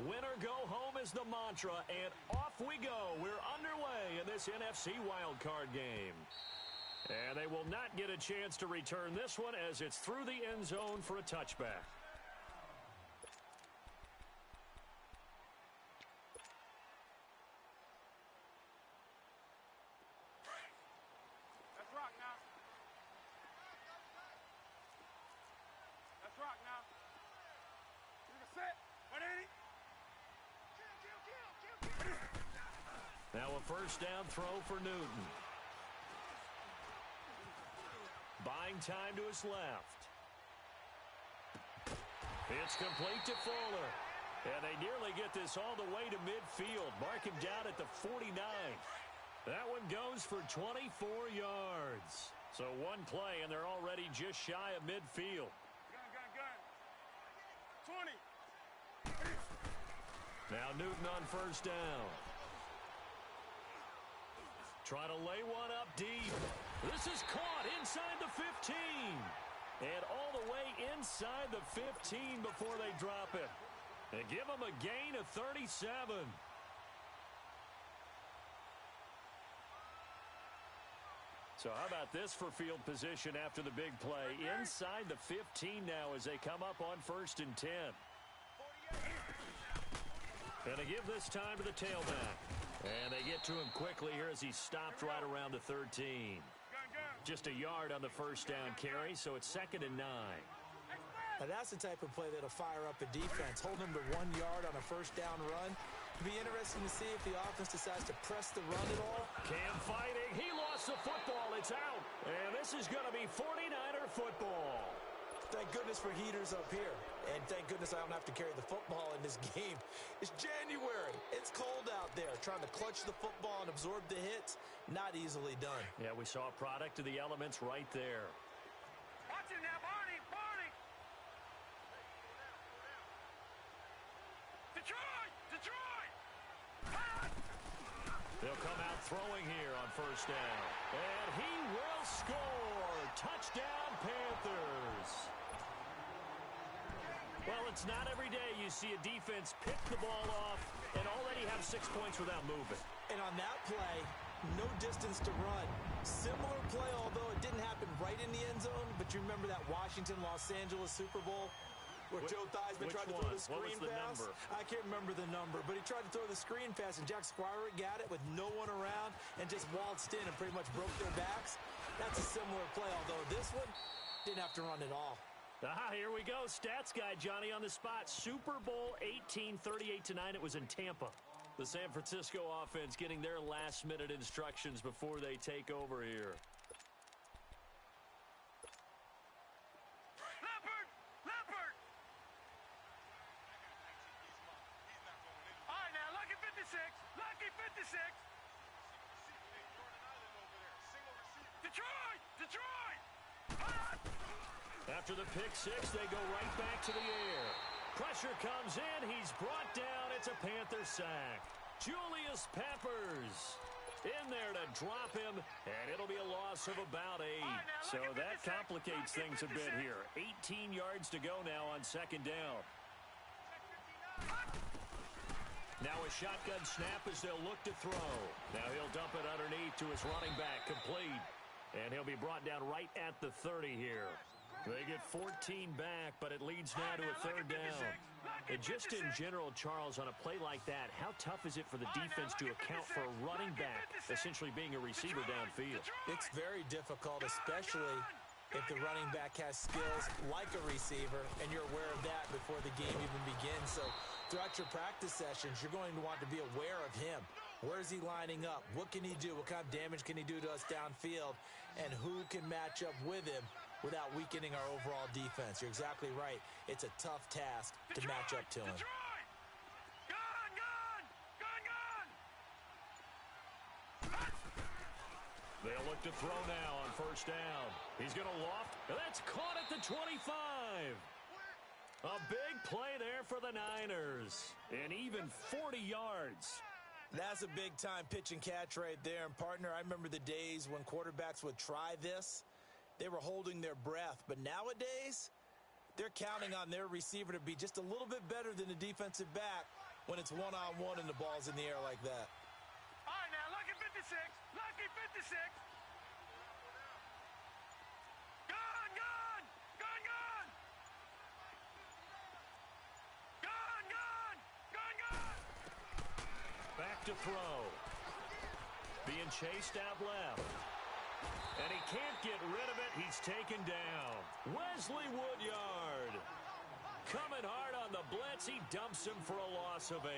Win or go home is the mantra, and off we go. We're underway in this NFC wildcard game. And they will not get a chance to return this one as it's through the end zone for a touchback. Let's rock now. Let's rock now. You're gonna set. 180. Now a first down throw for Newton. Buying time to his left. It's complete to Fuller. And they nearly get this all the way to midfield. Mark him down at the 49. That one goes for 24 yards. So one play, and they're already just shy of midfield. Gun. 20. Now Newton on first down. Trying to lay one up deep. This is caught inside the 15. And all the way inside the 15 before they drop it. And give them a gain of 37. So how about this for field position after the big play? Inside the 15 now as they come up on 1st and 10. And they give this time to the tailback. And they get to him quickly here as he stopped right around the 13. Just a yard on the first down carry, so it's 2nd and 9. Now that's the type of play that'll fire up a defense. Hold them to 1 yard on a first down run. It'll be interesting to see if the offense decides to press the run at all. Cam fighting. He lost the football. It's out. And this is going to be 49er football. Thank goodness for heaters up here. And thank goodness I don't have to carry the football in this game. It's January. It's cold out there. Trying to clutch the football and absorb the hits, not easily done. Yeah, we saw a product of the elements right there. Watch it now, Barney. Barney. Detroit. Detroit. They'll come out throwing here on first down. And he will score. Touchdown, Panthers. Well, it's not every day you see a defense pick the ball off and already have 6 points without moving. And on that play, no distance to run. Similar play, although it didn't happen right in the end zone, but you remember that Washington-Los Angeles Super Bowl where Joe Theismann tried to throw the screen pass? Number? I can't remember the number, but he tried to throw the screen pass, and Jack Squire got it with no one around and just waltzed in and pretty much broke their backs. That's a similar play, although this one didn't have to run at all. Here we go. Stats guy Johnny on the spot. Super Bowl 18, 38-9. It was in Tampa. The San Francisco offense getting their last-minute instructions before they take over here. Leopard. All right, now, Lucky 56. Lucky 56. Detroit. After the pick six, they go right back to the air. Pressure comes in. He's brought down. It's a Panther sack. Julius Peppers in there to drop him, and it'll be a loss of about 8. So that complicates things a bit here. 18 yards to go now on 2nd down. Now a shotgun snap as they'll look to throw. Now he'll dump it underneath to his running back, complete. And he'll be brought down right at the 30 here. They get 14 back, but it leads now to a 3rd down. And just in general, Charles, on a play like that, how tough is it for the defense to account for a running back essentially being a receiver downfield? It's very difficult, especially if the running back has skills like a receiver, and you're aware of that before the game even begins. So throughout your practice sessions, you're going to want to be aware of him. Where is he lining up? What can he do? What kind of damage can he do to us downfield? And who can match up with him without weakening our overall defense? You're exactly right. It's a tough task to match up to him. They'll look to throw now on 1st down. He's going to loft. That's caught at the 25. A big play there for the Niners. And even 40 yards. That's a big-time pitch and catch right there. And, partner, I remember the days when quarterbacks would try this. They were holding their breath. But nowadays, they're counting on their receiver to be just a little bit better than the defensive back when it's one-on-one and the ball's in the air like that. All right, now, lucky 56. Lucky 56. Gone, gone. Gone, gone. Gone, gone. Gone, gone. Back to throw. Being chased out left. And he can't get rid of it. He's taken down. Wesley Woodyard. Coming hard on the blitz. He dumps him for a loss of 8.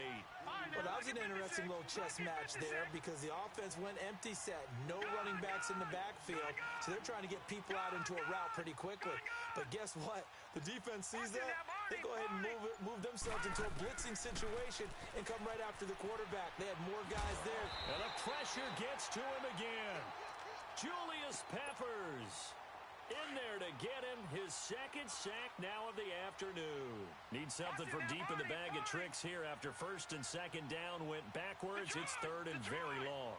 Well, that was an interesting little chess match there because the offense went empty set. No running backs in the backfield, so they're trying to get people out into a route pretty quickly. But guess what? The defense sees that. They go ahead and move themselves into a blitzing situation and come right after the quarterback. They had more guys there. And the pressure gets to him again. Julius Peppers in there to get him his second sack now of the afternoon. Needs something from deep in the bag of tricks here after first and second down went backwards. It's third and very long.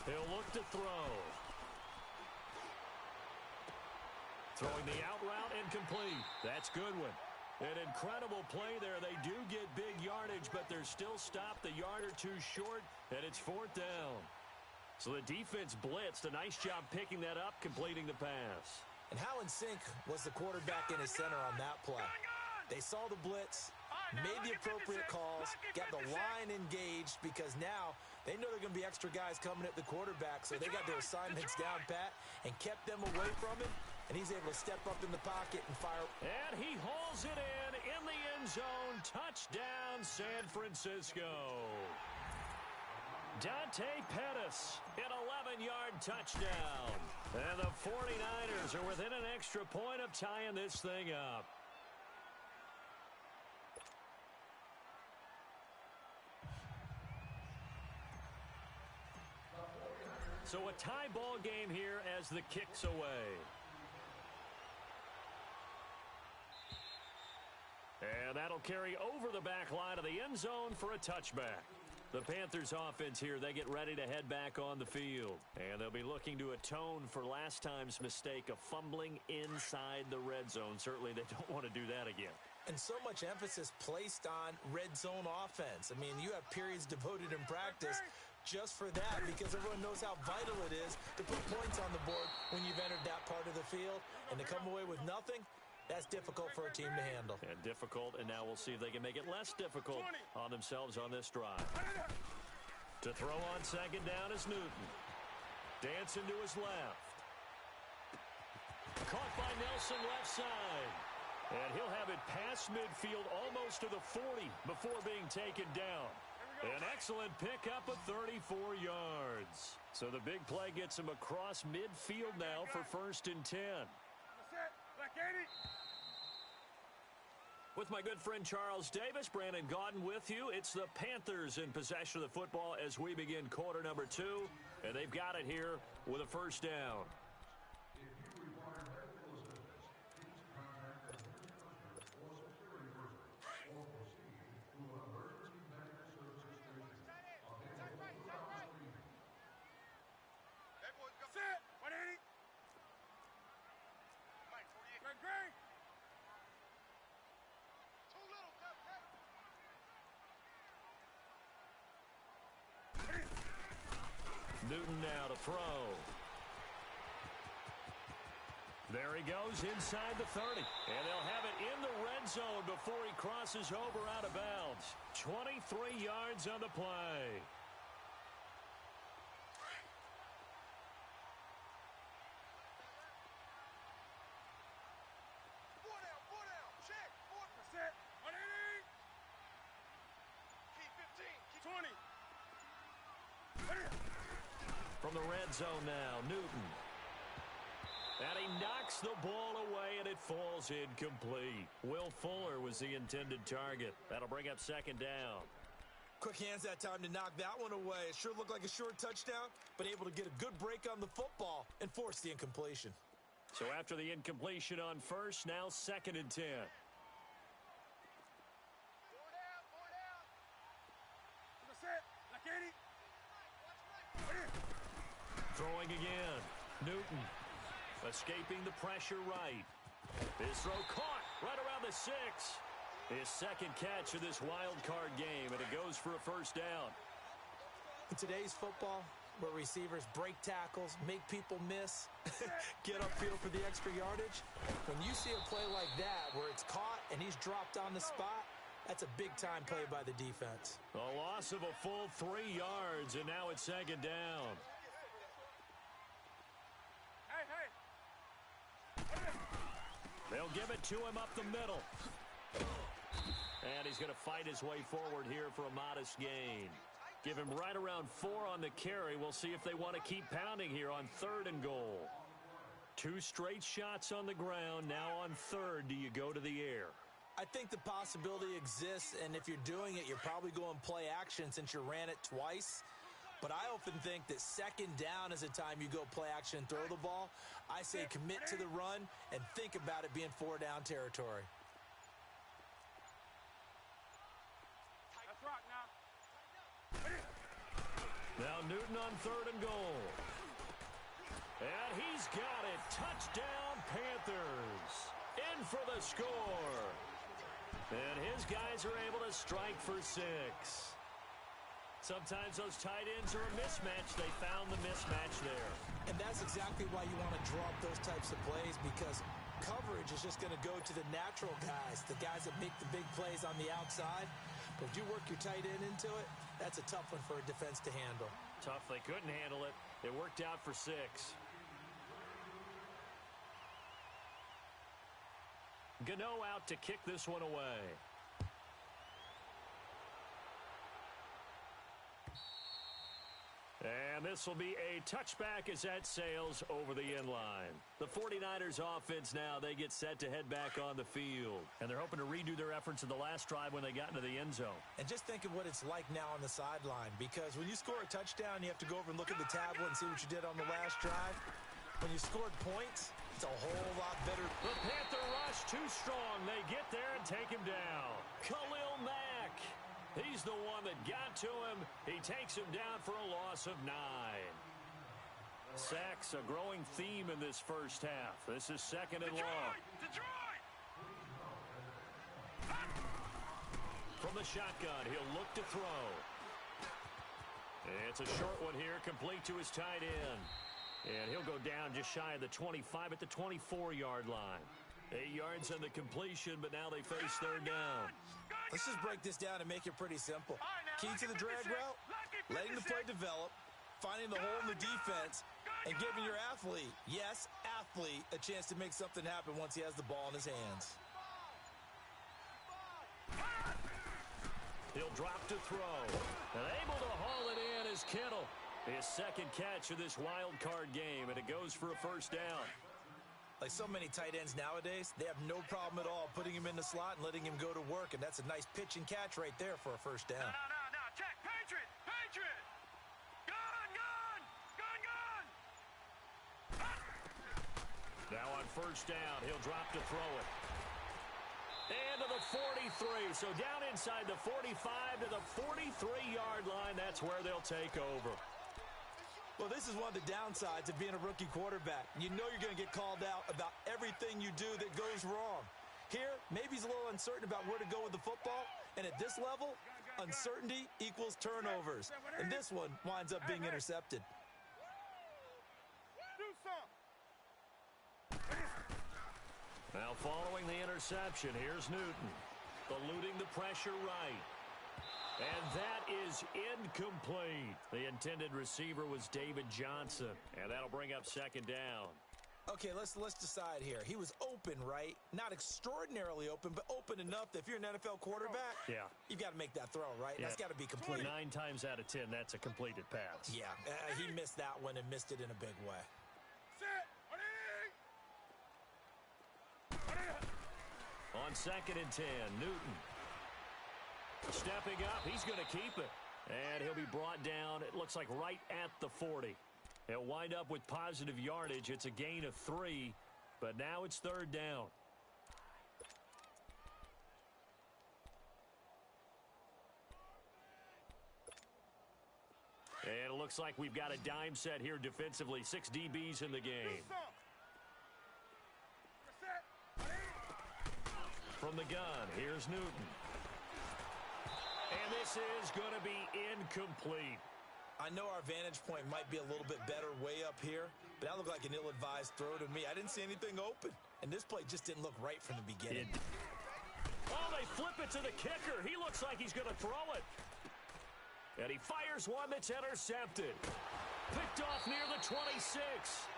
He'll look to throw. Throwing the out route incomplete. That's Goodwin. An incredible play there. They do get big yardage, but they're still stopped a yard or two short, and it's fourth down. So the defense blitzed. A nice job picking that up, completing the pass. And how in sync was the quarterback in his center on that play? They saw the blitz, made the appropriate calls, got the line engaged because now they know there are going to be extra guys coming at the quarterback, so they got their assignments down pat and kept them away from him, and he's able to step up in the pocket and fire. And he hauls it in the end zone. Touchdown, San Francisco. Dante Pettis, an 11-yard touchdown. And the 49ers are within an extra point of tying this thing up. So a tie ball game here as the kick's away. And that'll carry over the back line of the end zone for a touchback. The Panthers offense here, they get ready to head back on the field. And they'll be looking to atone for last time's mistake of fumbling inside the red zone. Certainly they don't want to do that again. And so much emphasis placed on red zone offense. I mean, you have periods devoted in practice just for that because everyone knows how vital it is to put points on the board when you've entered that part of the field. And to come away with nothing, that's difficult for a team to handle. And difficult, and now we'll see if they can make it less difficult on themselves on this drive. To throw on second down is Newton. Dancing to his left. Caught by Nelson left side. And he'll have it past midfield almost to the 40 before being taken down. An excellent pickup of 34 yards. So the big play gets him across midfield now for first and 10. With my good friend Charles Davis, Brandon Gaudin with you. It's the Panthers in possession of the football as we begin quarter number 2. And they've got it here with a first down. Newton now to throw. There he goes inside the 30. And they'll have it in the red zone before he crosses over out of bounds. 23 yards on the play. From the red zone now, Newton. And he knocks the ball away, and it falls incomplete. Will Fuller was the intended target. That'll bring up second down. Quick hands that time to knock that one away. It sure looked like a short touchdown, but able to get a good break on the football and force the incompletion. So after the incompletion on first, now second and 10. Throwing again. Newton escaping the pressure right. His throw caught right around the 6. His second catch of this wild card game, and it goes for a first down. In today's football, where receivers break tackles, make people miss, get upfield for the extra yardage, when you see a play like that where it's caught and he's dropped on the spot, that's a big-time play by the defense. A loss of a full 3 yards, and now it's second down. They'll give it to him up the middle. And he's going to fight his way forward here for a modest gain. Give him right around 4 on the carry. We'll see if they want to keep pounding here on 3rd and goal. 2 straight shots on the ground. Now on 3rd, do you go to the air? I think the possibility exists, and if you're doing it, you're probably going play action since you ran it twice. But I often think that 2nd down is a time you go play action and throw the ball. I say commit to the run and think about it being 4 down territory. Let's rock now. Now Newton on 3rd and goal. And he's got it. Touchdown, Panthers. In for the score. And his guys are able to strike for 6. Sometimes those tight ends are a mismatch. They found the mismatch there. And that's exactly why you want to draw up those types of plays, because coverage is just going to go to the natural guys, the guys that make the big plays on the outside. But if you work your tight end into it, that's a tough one for a defense to handle. Tough. They couldn't handle it. It worked out for 6. Gano out to kick this one away. And this will be a touchback as that sails over the end line. The 49ers offense now, they get set to head back on the field. And they're hoping to redo their efforts in the last drive when they got into the end zone. And just think of what it's like now on the sideline, because when you score a touchdown, you have to go over and look at the tablet and see what you did on the last drive. When you scored points, it's a whole lot better. The Panther rush too strong. They get there and take him down. Khalil Mack. He's the one that got to him. He takes him down for a loss of 9. Sacks, a growing theme in this first half. This is 2nd and long. Detroit! From the shotgun, he'll look to throw. It's a short one here, complete to his tight end. And he'll go down just shy of the 25 at the 24-yard line. 8 yards on the completion, but now they face 3rd down. Let's just break this down and make it pretty simple. Key to the drag route, letting the play develop, finding the hole in the defense, and giving your athlete, yes, athlete, a chance to make something happen once he has the ball in his hands. He'll drop to throw. And able to haul it in is Kittle. His 2nd catch of this wild card game, and it goes for a first down. Like so many tight ends nowadays, they have no problem at all putting him in the slot and letting him go to work, and that's a nice pitch and catch right there for a first down. No. Check. Patriot! Gun! Now on first down, he'll drop to throw it. And to the 43. So down inside the 45 to the 43-yard line. That's where they'll take over. Well, this is one of the downsides of being a rookie quarterback. You know you're going to get called out about everything you do that goes wrong. Here, maybe he's a little uncertain about where to go with the football, and at this level, uncertainty equals turnovers. And this one winds up being intercepted. Do some. Now following the interception, here's Newton. Eluding the pressure right. And that is incomplete. The intended receiver was David Johnson. And that'll bring up 2nd down. Okay, let's decide here. He was open, right? Not extraordinarily open, but open enough that if you're an NFL quarterback, yeah, you've got to make that throw, right? Yeah. That's got to be complete. 9 times out of 10, that's a completed pass. Yeah, he missed that one and missed it in a big way. Set. On 2nd and 10, Newton. Stepping up, he's going to keep it. And he'll be brought down, it looks like right at the 40. He'll wind up with positive yardage. It's a gain of 3, but now it's 3rd down. And it looks like we've got a dime set here defensively. 6 DBs in the game. From from the gun. Here's Newton. And this is going to be incomplete. I know our vantage point might be a little bit better way up here, but that looked like an ill-advised throw to me. I didn't see anything open, and this play just didn't look right from the beginning. Oh, they flip it to the kicker. He looks like he's going to throw it. And he fires one that's intercepted. Picked off near the 26,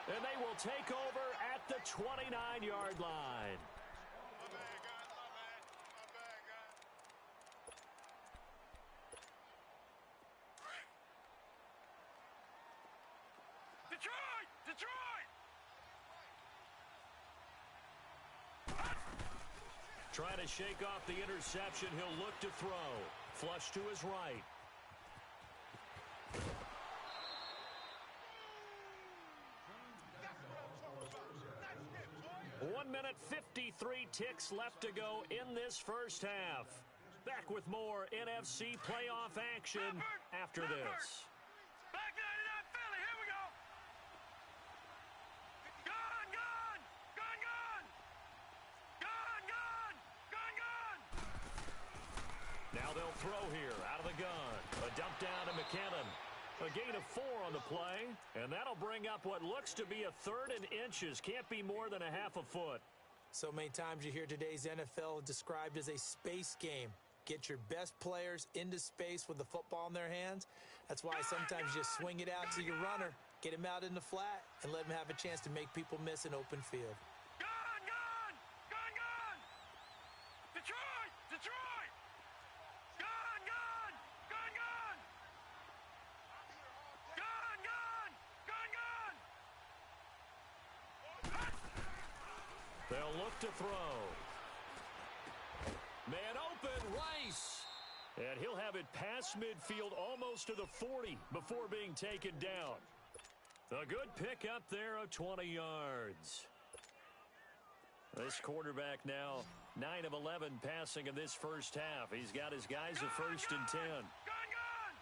and they will take over at the 29-yard line. Detroit! Detroit! Trying to shake off the interception. He'll look to throw. Flush to his right. 1 minute, 53 ticks left to go in this first half. Back with more NFC playoff action after this. Back 99 Philly, here we go. Gun, gun, gun, gun. Gun, gun, gun, gun. Now they'll throw here out of the gun. A dump down to McKinnon. A gain of 4 on the play, and that'll bring up what looks to be a 3rd and inches. Can't be more than a half a foot. So many times you hear today's NFL described as a space game. Get your best players into space with the football in their hands. That's why sometimes you just swing it out to your runner, get him out in the flat, and let him have a chance to make people miss an open field. Gun, gun, gun, gun. Detroit, Detroit. Gun, gun, gun, gun. Gun, gun, gun, gun. They'll look to throw. Man open, Rice. And he'll have it past midfield almost to the 40 before being taken down. A good pick up there of 20 yards. This quarterback now 9 of 11 passing in this first half. He's got his guys a 1st and 10. Gun, gun.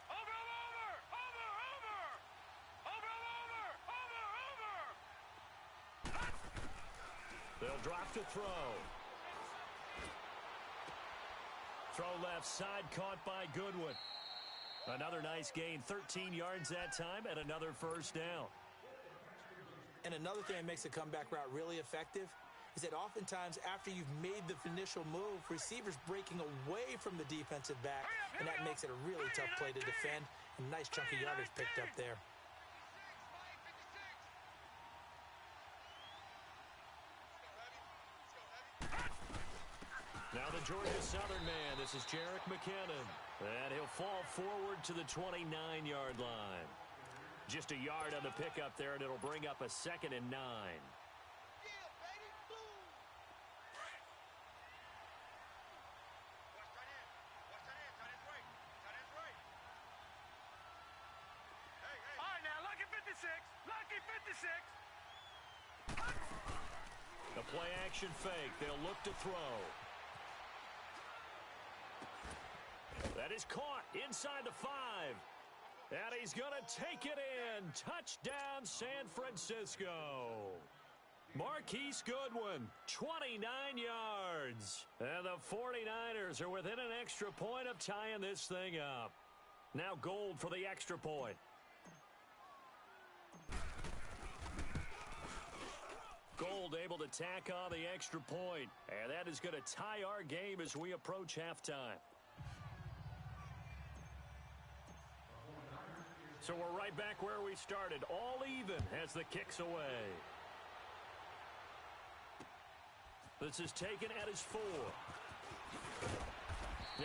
Over, over, over, over. Over, over, over, over. They'll drop to throw. Throw left side, caught by Goodwin. Another nice gain, 13 yards that time, and another first down. And another thing that makes a comeback route really effective is that oftentimes after you've made the initial move, receivers breaking away from the defensive back, and that makes it a really tough play to defend. A nice chunk of yardage picked up there. Now the Georgia Southern man, this is Jerick McKinnon. And he'll fall forward to the 29-yard line. Just a yard on the pickup there, and it'll bring up a 2nd and 9. All right, now, lucky 56. Lucky 56. A play action fake. They'll look to throw. That is caught inside the 5. And he's going to take it in. Touchdown, San Francisco. Marquise Goodwin, 29 yards. And the 49ers are within an extra point of tying this thing up. Now Gold for the extra point. Gold able to tack on the extra point. And that is going to tie our game as we approach halftime. So we're right back where we started, all even as the kick's away. This is taken at his 4.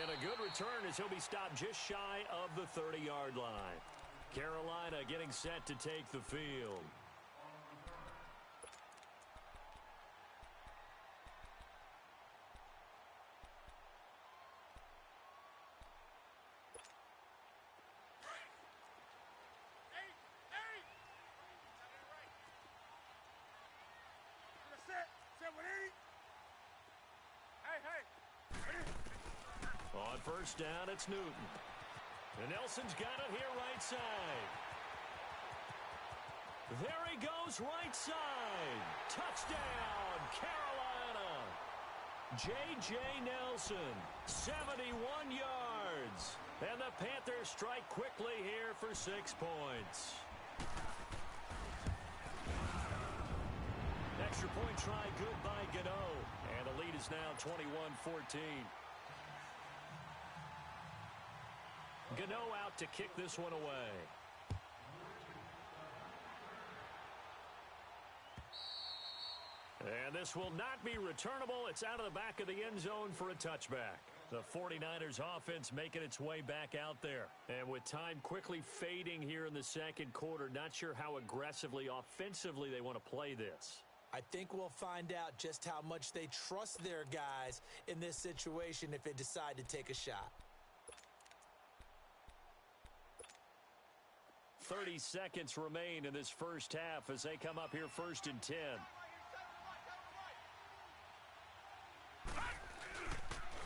And a good return as he'll be stopped just shy of the 30-yard line. Carolina getting set to take the field. On first down, it's Newton. And Nelson's got it here right side. There he goes right side. Touchdown, Carolina. J.J. Nelson, 71 yards. And the Panthers strike quickly here for 6 points. Extra point try good by Gano. And the lead is now 21-14. Gano out to kick this one away. And this will not be returnable. It's out of the back of the end zone for a touchback. The 49ers offense making its way back out there. And with time quickly fading here in the second quarter, not sure how aggressively, offensively they want to play this. I think we'll find out just how much they trust their guys in this situation if they decide to take a shot. 30 seconds remain in this first half as they come up here 1st and 10.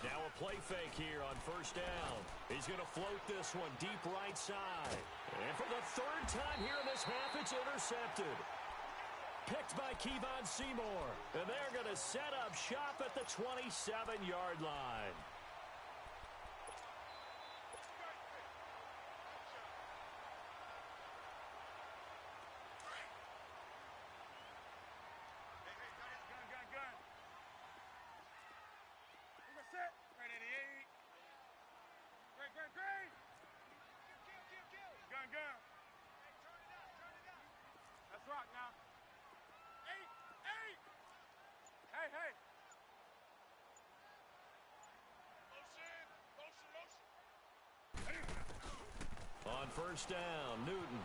Now a play fake here on 1st down. He's going to float this one deep right side. And for the 3rd time here in this half, it's intercepted. Picked by Kevon Seymour. And they're going to set up shop at the 27-yard line. On 1st down, Newton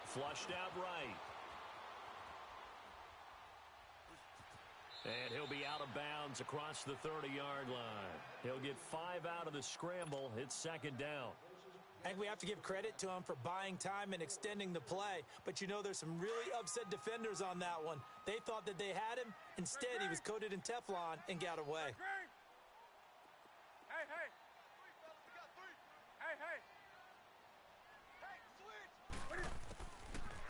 flushed out right. And he'll be out of bounds across the 30-yard line. He'll get 5 out of the scramble. It's 2nd down. I think we have to give credit to him for buying time and extending the play. But you know there's some really upset defenders on that one. They thought that they had him. Instead, he was coated in Teflon and got away.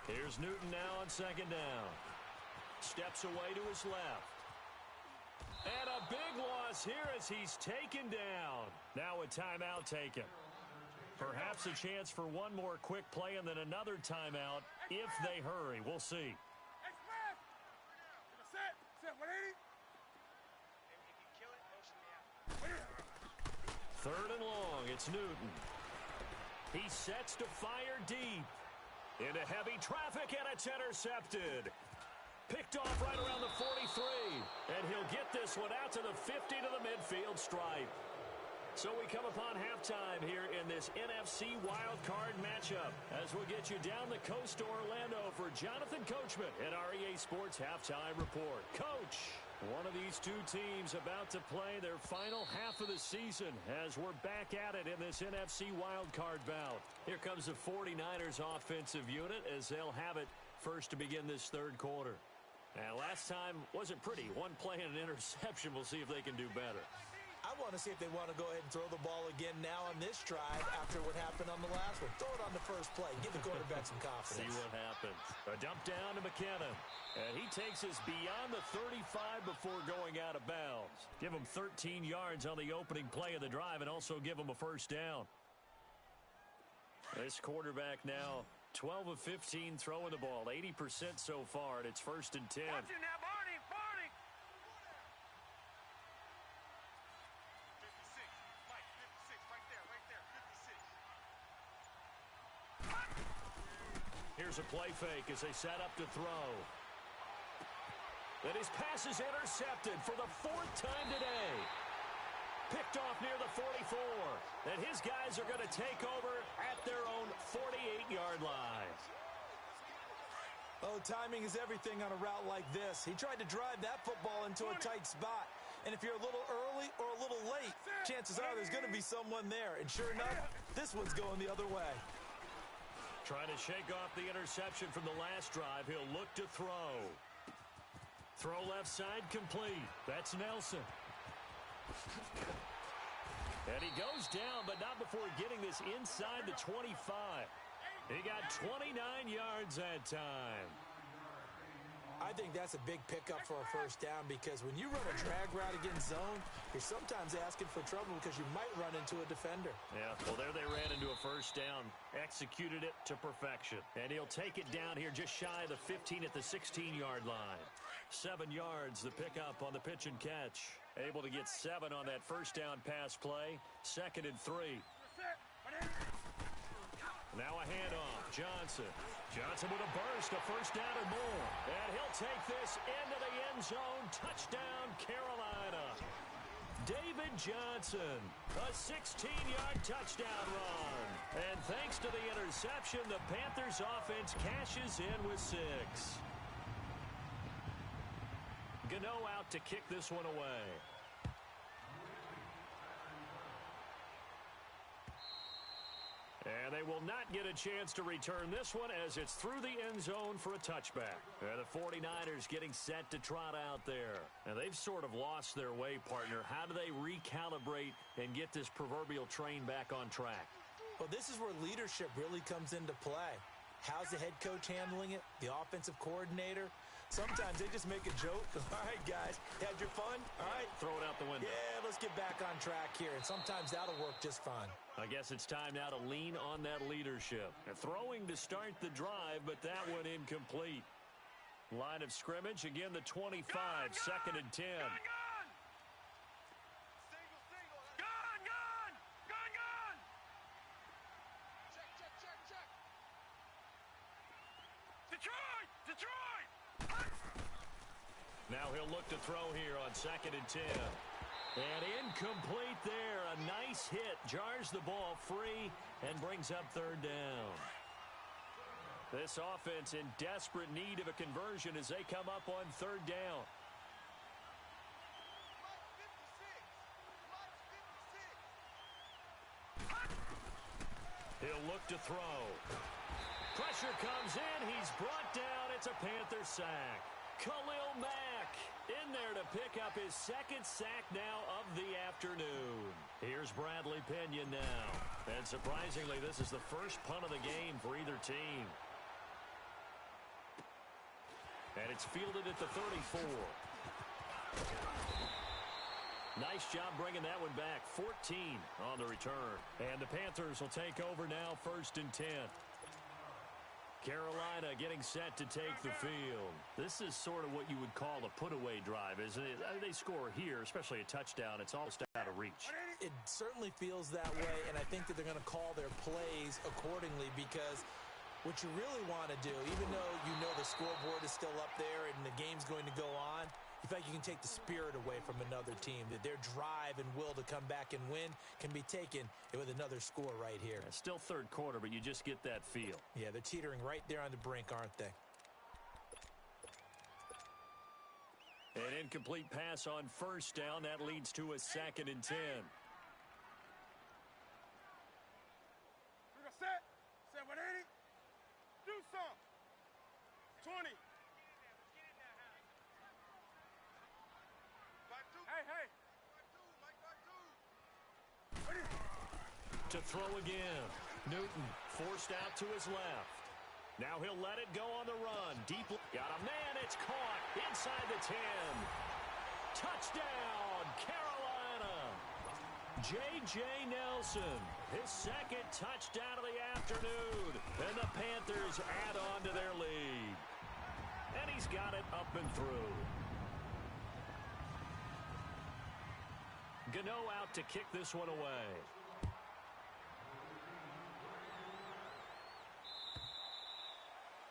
Here's Newton now on 2nd down. Steps away to his left. And a big loss here as he's taken down. Now a timeout taken. Perhaps a chance for one more quick play and then another timeout if they hurry. We'll see. Third and long, it's Newton. He sets to fire deep. Into heavy traffic, and it's intercepted. Picked off right around the 43. And he'll get this one out to the 50 to the midfield stripe. So we come upon halftime here in this NFC wildcard matchup as we'll get you down the coast to Orlando for Jonathan Coachman at our EA Sports Halftime Report. Coach, one of these two teams about to play their final half of the season as we're back at it in this NFC wildcard bout. Here comes the 49ers offensive unit as they'll have it first to begin this 3rd quarter. Now, last time wasn't pretty. One play and an interception. We'll see if they can do better. I want to see if they want to go ahead and throw the ball again now on this drive after what happened on the last one. Throw it on the first play. Give the quarterback some confidence. See what happens. A dump down to McKinnon. And he takes us beyond the 35 before going out of bounds. Give him 13 yards on the opening play of the drive and also give him a 1st down. This quarterback now 12 of 15 throwing the ball. 80% so far, and it's 1st and 10. Watch it now, Barney, Barney. 56, Mike, 56, right there, 56. Here's a play fake as they set up to throw. And his pass is intercepted for the 4th time today. Picked off near the 44. And his guys are going to take over at their own 48-yard line. Oh, timing is everything on a route like this. He tried to drive that football into a tight spot. And if you're a little early or a little late, chances are there's going to be someone there. And sure enough, this one's going the other way. Trying to shake off the interception from the last drive. He'll look to throw. Throw left side complete. That's Nelson. And he goes down, but not before getting this inside the 25. He got 29 yards that time. I think that's a big pickup for a first down because when you run a drag route against zone, you're sometimes asking for trouble because you might run into a defender. Yeah, well, there they ran into a first down, executed it to perfection. And he'll take it down here just shy of the 15 at the 16-yard line. 7 yards, the pickup on the pitch and catch. Able to get 7 on that first down pass play. 2nd and 3. Now a handoff. Johnson with a burst, a first down or more. And he'll take this into the end zone. Touchdown, Carolina. David Johnson, a 16-yard touchdown run. And thanks to the interception, the Panthers offense cashes in with 6. Gano out to kick this one away. And they will not get a chance to return this one as it's through the end zone for a touchback. And the 49ers getting set to trot out there. And they've sort of lost their way, partner. How do they recalibrate and get this proverbial train back on track? Well, this is where leadership really comes into play. How's the head coach handling it? The offensive coordinator? Sometimes they just make a joke. All right, guys, had your fun? All right. Throw it out the window. Yeah, let's get back on track here. And sometimes that'll work just fine. I guess it's time now to lean on that leadership. And throwing to start the drive, but that one incomplete. Line of scrimmage, again the 25, 2nd and 10. Detroit! Now he'll look to throw here on 2nd and 10. And incomplete there. A nice hit. Jars the ball free and brings up 3rd down. This offense in desperate need of a conversion as they come up on 3rd down. He'll look to throw. Pressure comes in. He's brought down. It's a Panther sack. Khalil Mack in there to pick up his 2nd sack now of the afternoon. Here's Bradley Pinion now. And surprisingly, this is the first punt of the game for either team. And it's fielded at the 34. Nice job bringing that one back. 14 on the return. And the Panthers will take over now, 1st and 10. Carolina getting set to take the field. This is sort of what you would call a put-away drive, isn't it? They score here, especially a touchdown. It's almost out of reach. It certainly feels that way, and I think that they're going to call their plays accordingly because what you really want to do, even though you know the scoreboard is still up there and the game's going to go on, in fact, you can take the spirit away from another team, that their drive and will to come back and win can be taken with another score right here. It's still 3rd quarter, but you just get that feel. Yeah, they're teetering right there on the brink, aren't they? An incomplete pass on 1st down. That leads to a 2nd and 10. Set. Set 180. Do some. 20. Hey. To throw again. Newton forced out to his left. Now he'll let it go on the run. Deep. Got a man. It's caught inside the 10. Touchdown, Carolina. J.J. Nelson, his 2nd touchdown of the afternoon. And the Panthers add on to their lead. And he's got it up and through. Gano out to kick this one away.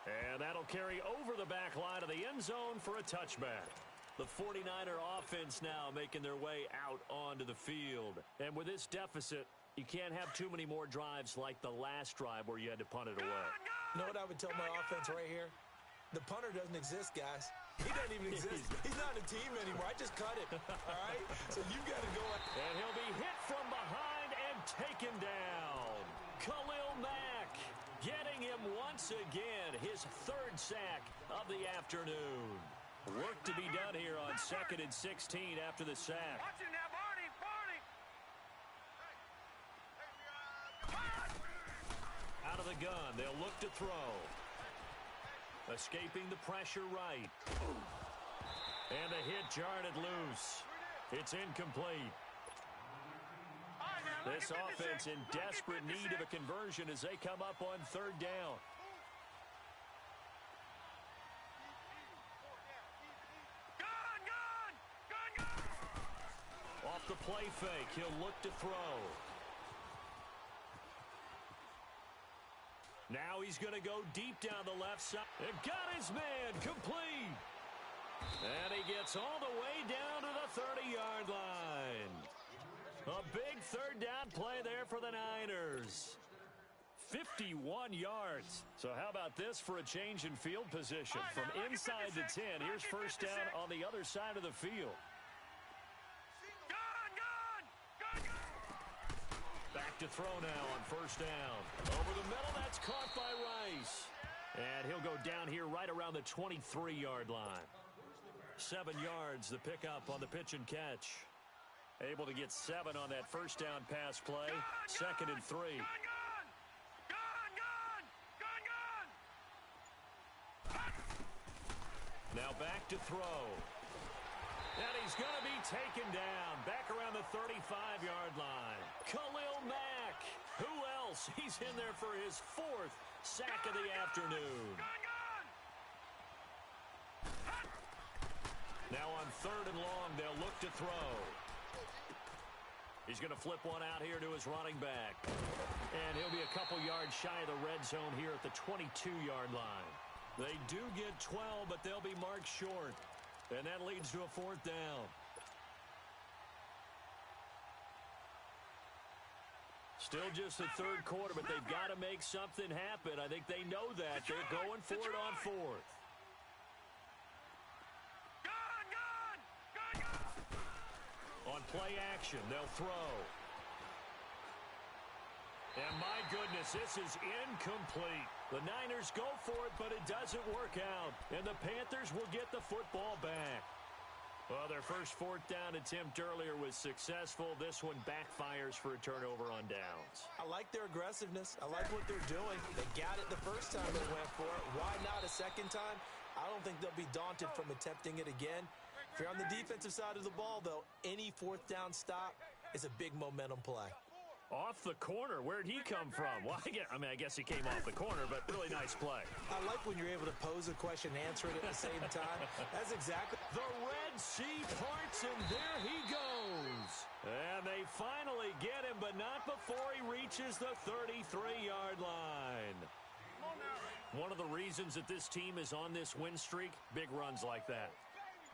And that'll carry over the back line of the end zone for a touchback. The 49er offense now making their way out onto the field. And with this deficit, you can't have too many more drives like the last drive where you had to punt it away. You know what I would tell my offense right here? The punter doesn't exist, guys. He doesn't even exist. He's not a team anymore. I just cut it. All right? So you've got to go. And he'll be hit from behind and taken down. Khalil Mack getting him once again. His 3rd sack of the afternoon. Work to be done here on 2nd and 16 after the sack. Watch it now, Barney. Out of the gun. They'll look to throw. Escaping the pressure right. And the hit jarred it loose. It's incomplete. This offense in desperate need of a conversion as they come up on third down. Off the play fake, he'll look to throw. Now he's going to go deep down the left side. And got his man complete. And he gets all the way down to the 30-yard line. A big third down play there for the Niners. 51 yards. So how about this for a change in field position? From inside to 10, here's first down on the other side of the field. Back to throw now on first down. Over the middle, that's caught by Rice. And he'll go down here right around the 23-yard line. 7 yards, the pickup on the pitch and catch. Able to get 7 on that first down pass play. Second and 3. Now back to throw. And he's going to be taken down back around the 35-yard line. Khalil Mack. Who else? He's in there for his 4th sack of the afternoon. Now on third and long, they'll look to throw. He's going to flip one out here to his running back. And he'll be a couple yards shy of the red zone here at the 22-yard line. They do get 12, but they'll be marked short. And that leads to a 4th down. Still just the third quarter, but they've got to make something happen. I think they know that. They're going for it on 4th. On play action, they'll throw. And my goodness, this is incomplete. The Niners go for it, but it doesn't work out. And the Panthers will get the football back. Well, their first 4th down attempt earlier was successful. This one backfires for a turnover on downs. I like their aggressiveness. I like what they're doing. They got it the first time they went for it. Why not a second time? I don't think they'll be daunted from attempting it again. If you're on the defensive side of the ball, though, any 4th down stop is a big momentum play. Off the corner. Where'd he come from? Well, I guess he came off the corner, but really nice play. I like when you're able to pose a question and answer it at the same time. That's exactly. The Red Sea parts, and there he goes. And they finally get him, but not before he reaches the 33-yard line. One of the reasons that this team is on this win streak, big runs like that.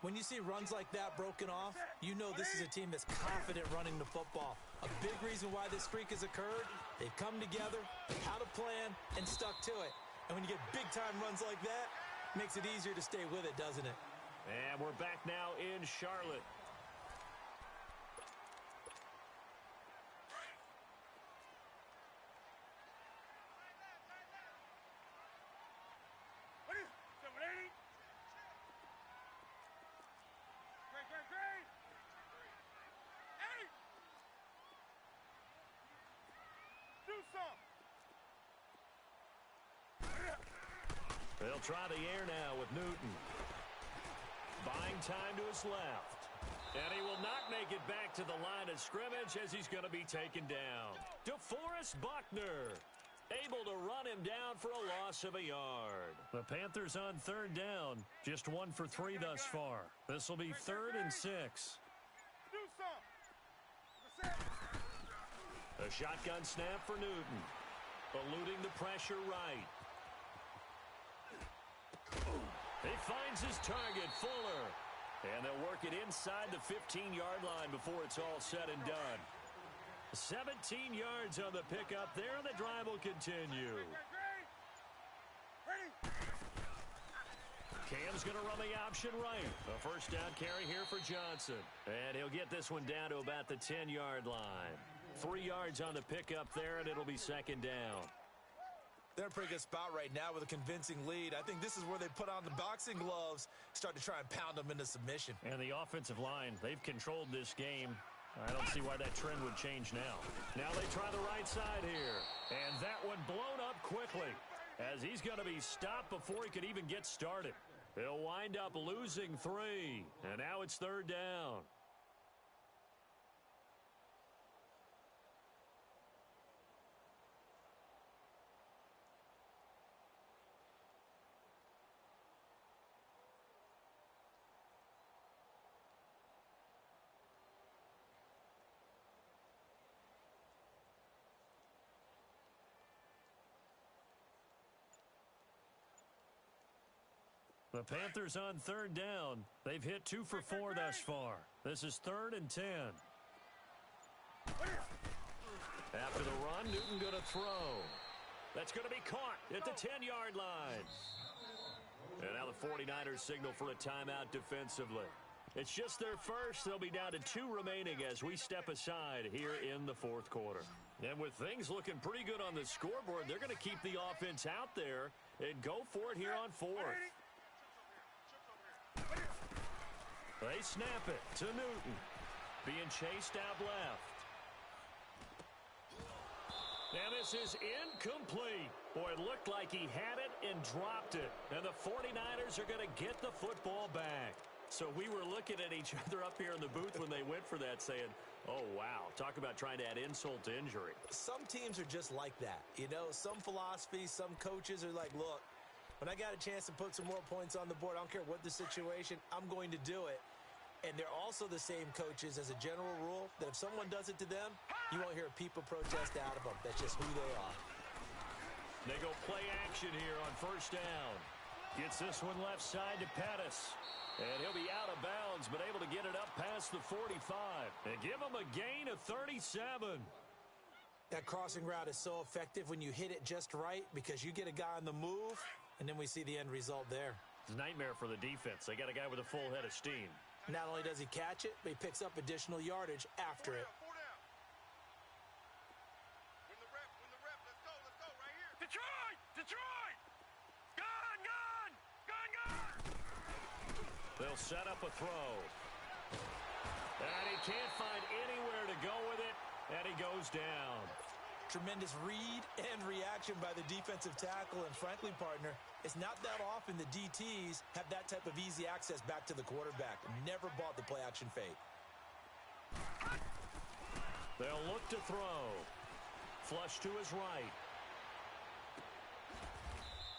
When you see runs like that broken off, you know this is a team that's confident running the football. A big reason why this streak has occurred, they've come together, had a plan, and stuck to it. And when you get big-time runs like that, it makes it easier to stay with it, doesn't it? And we're back now in Charlotte. They'll try the air now with Newton. Buying time to his left. And he will not make it back to the line of scrimmage as he's going to be taken down. DeForest Buckner able to run him down for a loss of a yard. The Panthers on third down. Just 1 for 3 thus far. This will be 3rd and 6. A shotgun snap for Newton. Eluding the pressure right. He finds his target, Fuller. And they'll work it inside the 15-yard line before it's all said and done. 17 yards on the pickup there, and the drive will continue. Cam's going to run the option right. A first down carry here for Johnson. And he'll get this one down to about the 10-yard line. 3 yards on the pickup there, and it'll be second down. They're in a pretty good spot right now with a convincing lead. I think this is where they put on the boxing gloves, start to try and pound them into submission. And the offensive line, they've controlled this game. I don't see why that trend would change now. Now they try the right side here. And that one blown up quickly. as he's going to be stopped before he could even get started. He'll wind up losing 3, and now it's 3rd down. The Panthers on 3rd down. They've hit 2 for 4 thus far. This is 3rd and 10. After the run, Newton going to throw. That's going to be caught at the 10-yard line. And now the 49ers signal for a timeout defensively. It's just their first. They'll be down to 2 remaining as we step aside here in the 4th quarter. And with things looking pretty good on the scoreboard, they're going to keep the offense out there and go for it here on 4th. They snap it to Newton. Being chased out left. And this is incomplete. Boy, it looked like he had it and dropped it. And the 49ers are going to get the football back. So we were looking at each other up here in the booth when they went for that saying, oh, wow, talk about trying to add insult to injury. Some teams are just like that. You know, some philosophies, some coaches are like, look, when I got a chance to put some more points on the board, I don't care what the situation, I'm going to do it. And they're also the same coaches as a general rule that if someone does it to them, you won't hear people protest out of them. That's just who they are. They go play action here on 1st down. Gets this one left side to Pettis. And he'll be out of bounds, but able to get it up past the 45. And give him a gain of 37. That crossing route is so effective when you hit it just right because you get a guy on the move, and then we see the end result there. It's a nightmare for the defense. They got a guy with a full head of steam. Not only does he catch it, but he picks up additional yardage after it. Win the rep, let's go, right here. Detroit! Gun! They'll set up a throw. And he can't find anywhere to go with it, and he goes down. Tremendous read and reaction by the defensive tackle, and frankly, partner, it's not that often the DTs have that type of easy access back to the quarterback. Never bought the play-action fake. They'll look to throw. Flush to his right.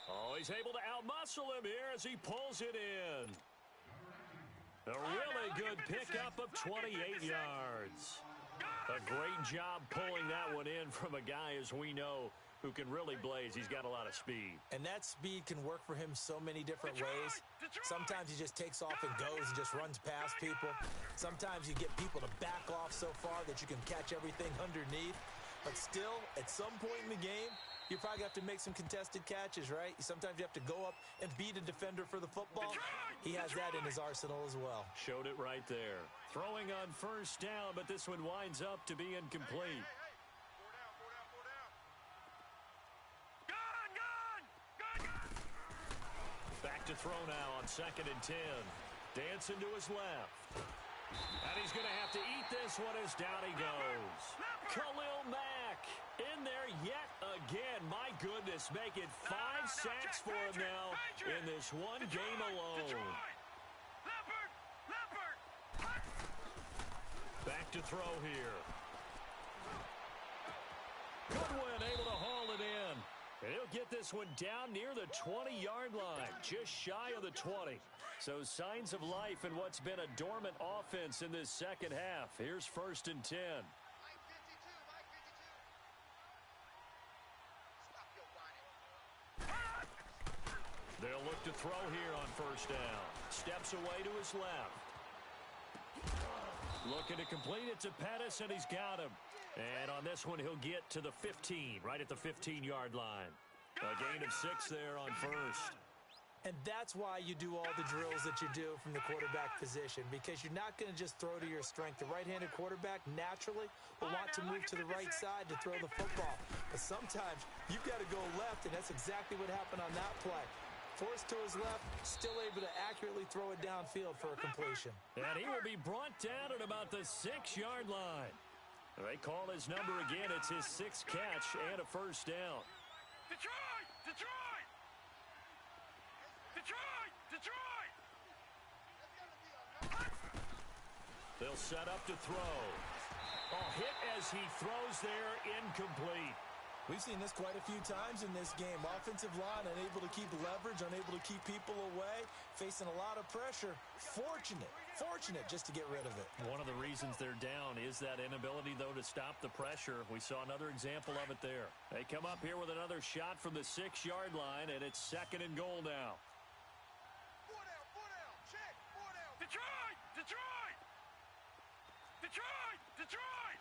Oh, he's able to outmuscle him here as he pulls it in. A really good pickup of 28 yards. A great job pulling that one in from a guy, as we know, who can really blaze. He's got a lot of speed. And that speed can work for him so many different ways. Sometimes he just takes off and goes and just runs past people. Sometimes you get people to back off so far that you can catch everything underneath. But still, at some point in the game, you probably have to make some contested catches, right? Sometimes you have to go up and beat a defender for the football. He has that in his arsenal as well. Showed it right there. Throwing on 1st down, but this one winds up to be incomplete. Gun! Back to throw now on 2nd and 10. Dancing to his left. And he's going to have to eat this one as down he goes. Khalil Mack in there yet again. My goodness, making 5 sacks for him now in this one game alone. Back to throw here. Goodwin able to haul it in. And he'll get this one down near the 20-yard line, just shy of the 20. So signs of life in what's been a dormant offense in this second half. Here's 1st and 10. They'll look to throw here on 1st down. Steps away to his left. Looking to complete it to Pettis, and he's got him. And on this one, he'll get to the 15, right at the 15-yard line. A gain of 6 there on 1st. And that's why you do all the drills that you do from the quarterback position, because you're not going to just throw to your strength. The right-handed quarterback naturally will want to move to the right side to throw the football. But sometimes you've got to go left, and that's exactly what happened on that play. Forced to his left, still able to accurately throw it downfield for a completion. And he will be brought down at about the 6-yard line. They call his number again. It's his 6th catch and a 1st down. Detroit! Detroit! They'll set up to throw. Oh, hit as he throws there, incomplete. We've seen this quite a few times in this game. Offensive line unable to keep leverage, unable to keep people away, facing a lot of pressure. Fortunate just to get rid of it. One of the reasons they're down is that inability, though, to stop the pressure. We saw another example of it there. They come up here with another shot from the 6-yard line, and it's 2nd and goal now. 4 down, check, 4 down. Detroit! Detroit! Detroit! Detroit!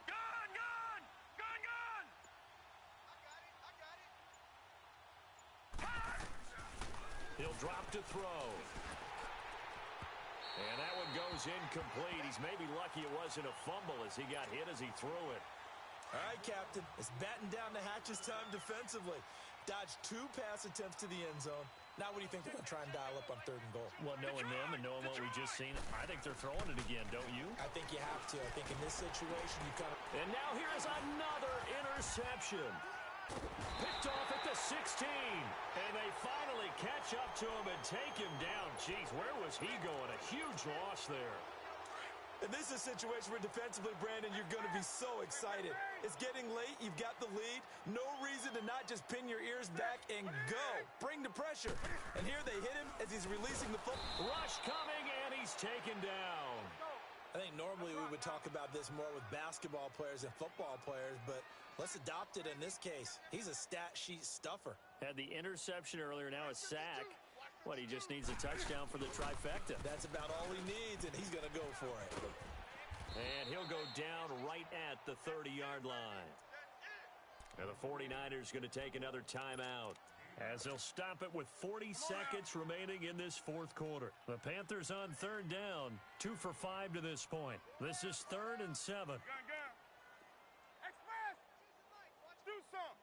Gun! Gun! Gun! Gun! I got it. He'll drop to throw. And that one goes incomplete. He's maybe lucky it wasn't a fumble as he got hit as he threw it. All right, Captain. It's batten down the hatches time defensively. Dodged 2 pass attempts to the end zone. Now what do you think they're going to try and dial up on 3rd and goal? Well, knowing them and knowing what we just seen, I think they're throwing it again, don't you? I think you have to. I think in this situation you kind of... And now here's another interception. Picked off at the 16. And they finally catch up to him and take him down. Jeez, where was he going? A huge loss there. And this is a situation where defensively, Brandon, you're going to be so excited. It's getting late. You've got the lead. No reason to not just pin your ears back and go. Bring the pressure. And here they hit him as he's releasing the football. Rush coming, and he's taken down. I think normally we would talk about this more with basketball players and football players, but let's adopt it in this case. He's a stat sheet stuffer. Had the interception earlier, now a sack. What, he just needs a touchdown for the trifecta. That's about all he needs, and he's going to go for it. And he'll go down right at the 30-yard line. And the 49ers going to take another timeout as they'll stop it with 40 seconds remaining in this 4th quarter. The Panthers on 3rd down, 2 for 5 to this point. This is 3rd and 7. Gun! Express! Do something!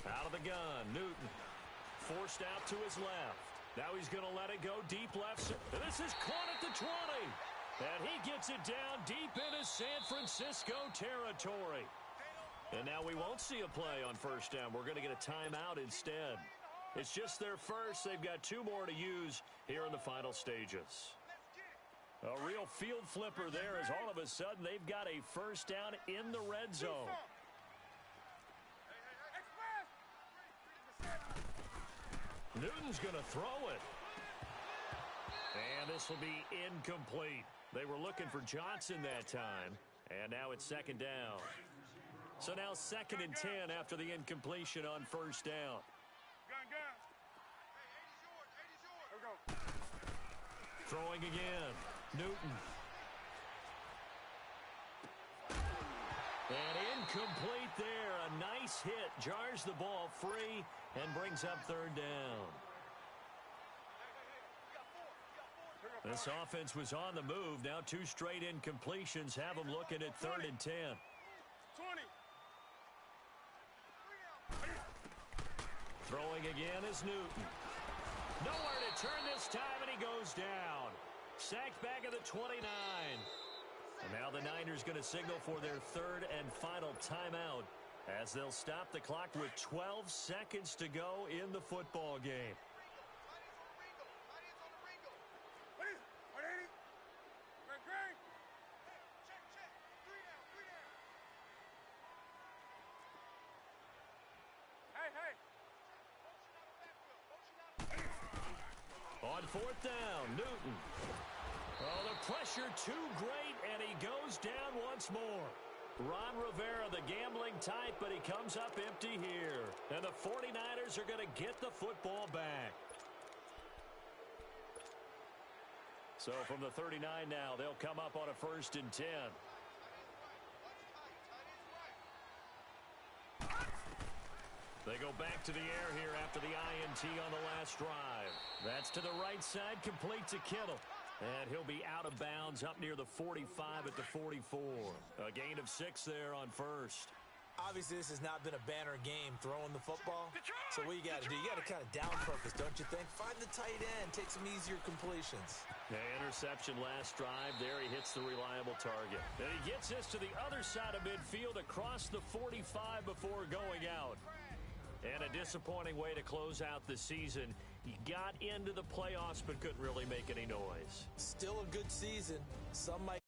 Out of the gun, Newton. Forced out to his left. Now he's going to let it go deep left. This is caught at the 20. And he gets it down deep into San Francisco territory. And now we won't see a play on 1st down. We're going to get a timeout instead. It's just their first. They've got 2 more to use here in the final stages. A real field flipper there as all of a sudden they've got a 1st down in the red zone. Newton's going to throw it. And this will be incomplete. They were looking for Johnson that time. And now it's 2nd down. So now 2nd and 10 after the incompletion on 1st down. Gun! Here we go. Throwing again. Newton. And incomplete there. A nice hit. Jars the ball free and brings up 3rd down. This offense was on the move. Now 2 straight incompletions have them looking at 3rd and 10. 20. Throwing again is Newton. Nowhere to turn this time, and he goes down. Sacked back at the 29. And now the Niners going to signal for their 3rd and final timeout as they'll stop the clock with 12 seconds to go in the football game. On 4th down, Newton. Oh, the pressure too great, and he goes down once more. Ron Rivera, the gambling type, but he comes up empty here. And the 49ers are going to get the football back. So from the 39 now, they'll come up on a 1st and 10. They go back to the air here after the INT on the last drive. That's to the right side, complete to Kittle. And he'll be out of bounds up near the 45 at the 44. A gain of 6 there on 1st. Obviously, this has not been a banner game throwing the football. So what you got to do, you got to kind of down focus, don't you think? Find the tight end, take some easier completions. The interception last drive. There he hits the reliable target. And he gets this to the other side of midfield across the 45 before going out. And a disappointing way to close out the season. He got into the playoffs but couldn't really make any noise. Still a good season. Some might